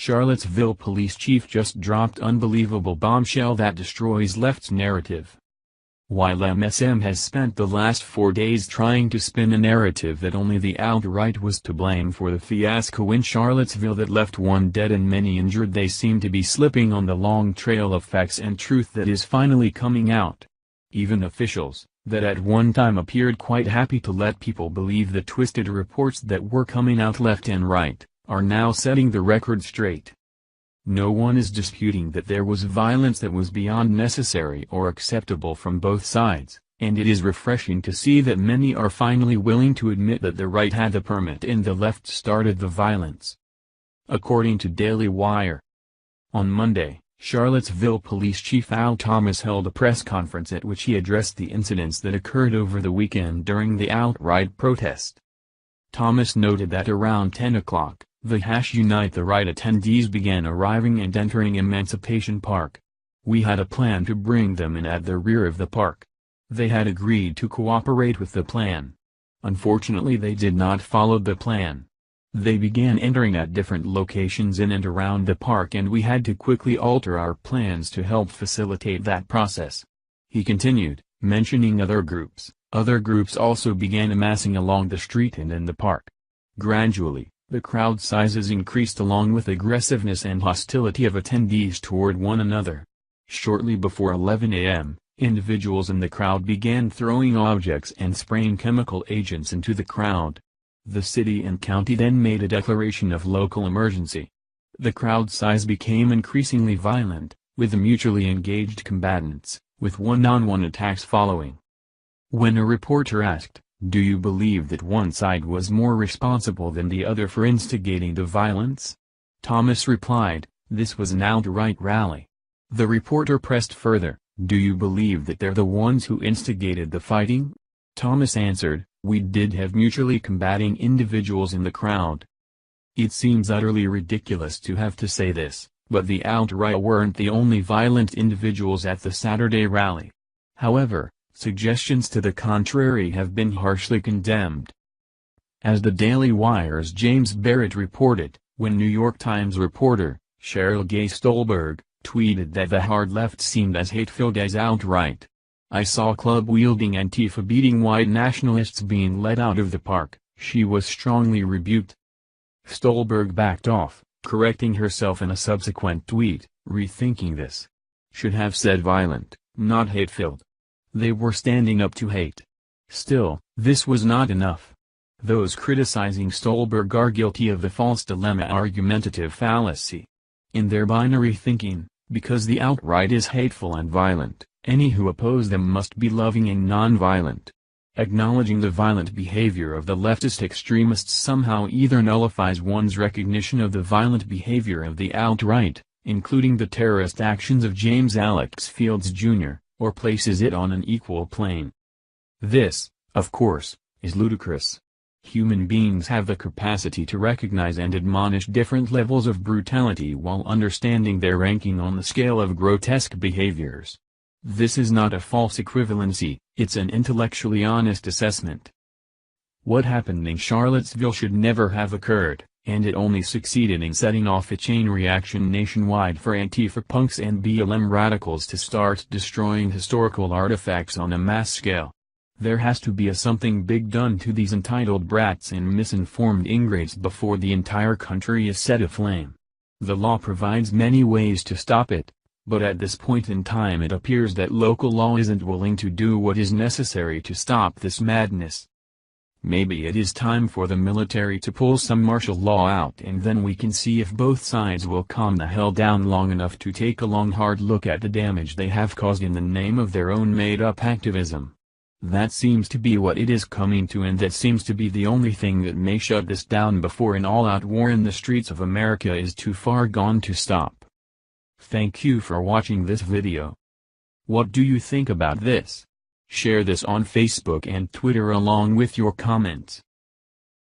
Charlottesville police chief just dropped unbelievable bombshell that destroys left's narrative. While MSM has spent the last 4 days trying to spin a narrative that only the alt-right was to blame for the fiasco in Charlottesville that left 1 dead and many injured, they seem to be slipping on the long trail of facts and truth that is finally coming out. Even officials, that at one time appeared quite happy to let people believe the twisted reports that were coming out left and right, are now setting the record straight. No one is disputing that there was violence that was beyond necessary or acceptable from both sides, and it is refreshing to see that many are finally willing to admit that the right had the permit and the left started the violence. According to Daily Wire. On Monday, Charlottesville Police Chief Al Thomas held a press conference at which he addressed the incidents that occurred over the weekend during the alt-right protest. Thomas noted that around 10 o'clock, the Unite the Right attendees began arriving and entering Emancipation Park. We had a plan to bring them in at the rear of the park. They had agreed to cooperate with the plan. Unfortunately, they did not follow the plan. They began entering at different locations in and around the park, and we had to quickly alter our plans to help facilitate that process. He continued, mentioning other groups. Other groups also began amassing along the street and in the park. Gradually, the crowd sizes increased along with aggressiveness and hostility of attendees toward one another. Shortly before 11 a.m., individuals in the crowd began throwing objects and spraying chemical agents into the crowd. The city and county then made a declaration of local emergency. The crowd size became increasingly violent, with mutually engaged combatants, with one-on-one attacks following. When a reporter asked, "Do you believe that one side was more responsible than the other for instigating the violence?" Thomas replied, "This was an alt-right rally." The reporter pressed further, "Do you believe that they're the ones who instigated the fighting?" Thomas answered, "We did have mutually combating individuals in the crowd." It seems utterly ridiculous to have to say this, but the alt-right weren't the only violent individuals at the Saturday rally. However, suggestions to the contrary have been harshly condemned. As the Daily Wire's James Barrett reported, when New York Times reporter, Cheryl Gay Stolberg, tweeted that the hard left seemed as hate-filled as alt-right. "I saw club-wielding Antifa beating white nationalists being let out of the park," she was strongly rebuked. Stolberg backed off, correcting herself in a subsequent tweet, rethinking this. "Should have said violent, not hate-filled. They were standing up to hate." Still, this was not enough. Those criticizing Stolberg are guilty of the false dilemma argumentative fallacy. In their binary thinking, because the alt-right is hateful and violent, any who oppose them must be loving and non-violent. Acknowledging the violent behavior of the leftist extremists somehow either nullifies one's recognition of the violent behavior of the alt-right, including the terrorist actions of James Alex Fields Jr., or places it on an equal plane. This, of course, is ludicrous. Human beings have the capacity to recognize and admonish different levels of brutality while understanding their ranking on the scale of grotesque behaviors. This is not a false equivalency, it's an intellectually honest assessment. What happened in Charlottesville should never have occurred, and it only succeeded in setting off a chain reaction nationwide for Antifa punks and BLM radicals to start destroying historical artifacts on a mass scale. There has to be a something big done to these entitled brats and misinformed ingrates before the entire country is set aflame. The law provides many ways to stop it, but at this point in time it appears that local law isn't willing to do what is necessary to stop this madness. Maybe it is time for the military to pull some martial law out, and then we can see if both sides will calm the hell down long enough to take a long hard look at the damage they have caused in the name of their own made-up activism. That seems to be what it is coming to, and that seems to be the only thing that may shut this down before an all-out war in the streets of America is too far gone to stop. Thank you for watching this video. What do you think about this? Share this on Facebook and Twitter along with your comments.